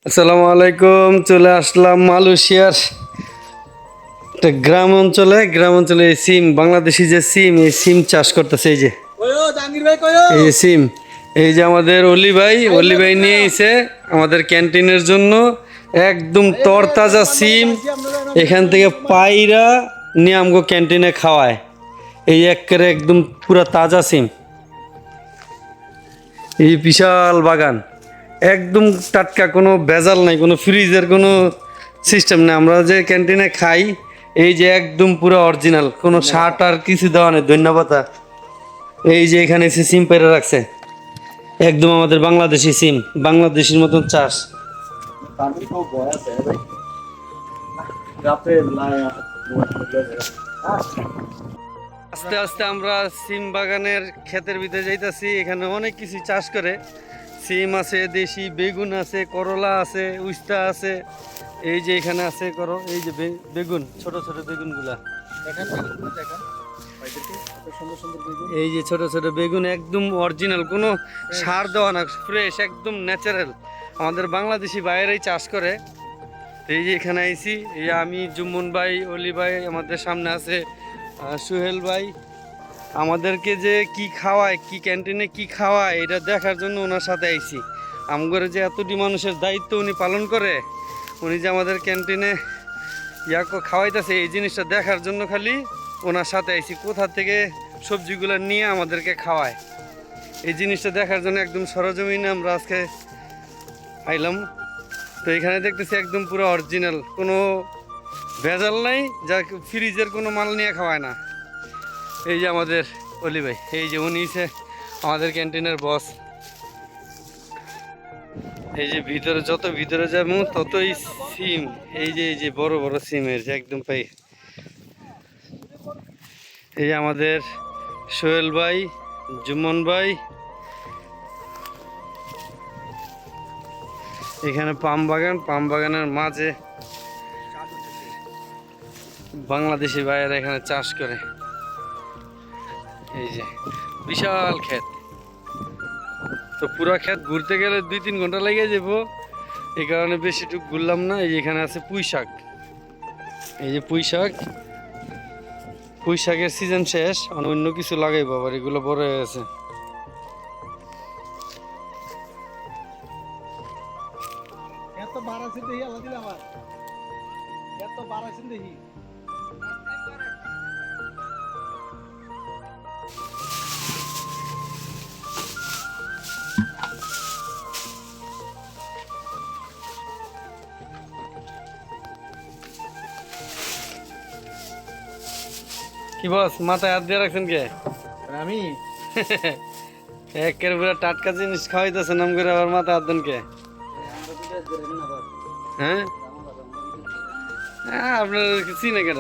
আসসালামু আলাইকুম। চলে আসলাম মালয়েশিয়ার একটা গ্রাম অঞ্চলে এই সিম বাংলাদেশি যে সিম এই সিম চাষ করতেছে। এই যে এই যে সিম, এই যে আমাদের অলি ভাই নিয়ে এসে আমাদের ক্যান্টিনের জন্য একদম তরতাজা সিম এখান থেকে পাইরা নিয়ে আমগো ক্যান্টিনে খাওয়ায়। এই একেবারে একদম পুরা তাজা সিম, এই বিশাল বাগান, একদম টাটকা, কোনো ভেজাল নাই, কোনো ফ্রিজের কোনো সিস্টেম নেই। আমরা যে ক্যান্টিনে খাই এই যে একদম পুরো অরিজিনাল, কোনো সার টার কিছু দেওয়া নেই, ধন্যবাদ। এই যে এখানে এসে সিম পেরে রাখছে, একদম আমাদের বাংলাদেশি সিম, বাংলাদেশির মতন চাষ। আস্তে আস্তে আমরা সিম বাগানের ক্ষেতের ভিতরে যাইতাছি। এখানে অনেক কিছু চাষ করে, সিম আছে, দেশি বেগুন আছে, করলা আছে, উস্তা আছে। এই যে এখানে আছে করো, এই যে বেগুন, ছোট ছোট বেগুনগুলা, এই যে ছোট ছোট বেগুন, একদম অরিজিনাল, কোনো সার দেওয়া না, ফ্রেশ, একদম ন্যাচারাল, আমাদের বাংলাদেশি বাইরেই চাষ করে। এই যে এখানে আইছি, এই আমি, জুম্মন ভাই, অলি ভাই, আমাদের সামনে আছে সুহেল ভাই। আমাদেরকে যে কি খাওয়ায়, কি ক্যান্টিনে কি খাওয়ায়, এটা দেখার জন্য ওনার সাথে আইছি। আমগরে যে এতটি মানুষের দায়িত্ব উনি পালন করে, উনি যে আমাদের ক্যান্টিনে খাওয়াইতেছে, এই জিনিসটা দেখার জন্য খালি ওনার সাথে আইছি। কোথা থেকে সবজিগুলো নিয়ে আমাদেরকে খাওয়ায়, এই জিনিসটা দেখার জন্য একদম সরজমিনে আমরা আজকে আইলাম। তো এখানে দেখতেছি একদম পুরো অরিজিনাল, কোনো ভেজাল নাই, যা ফ্রিজের কোনো মাল নিয়ে খাওয়ায় না। এই যে আমাদের অলি ভাই, এই যে উনি আমাদের ক্যান্টিনের বস। এই যে যত ভিতরে যাবো ততই সিম, এই যে বড় বড় সিমের যে একদম পাই। এই যে আমাদের সোহেল ভাই, জুম্মন ভাই, এখানে পাম বাগানের মাঝে বাংলাদেশি ভাইয়েরা এখানে চাষ করে। এই যে বিশাল ক্ষেত, তো পুরা ক্ষেত ঘুরতে গেলে 2-3 ঘন্টা লেগে যাবো, এই কারণে বেশিটুকু ঘুরলাম না। এই যে এখানে আছে পুঁই শাক, এই যে পুঁই শাকের সিজন শেষ, অন্য কিছু লাগাইবো আবার, এগুলো বড় হয়ে গেছে। কি বস, মাথায় হাত দিয়ে রাখছেন কে? আমি একের পুরো টাটকা জিনিস খাওয়াইতেছেন, নাম করে আবার মাথায় হাত দেন কে? হ্যাঁ, আপনার চিনে কেন?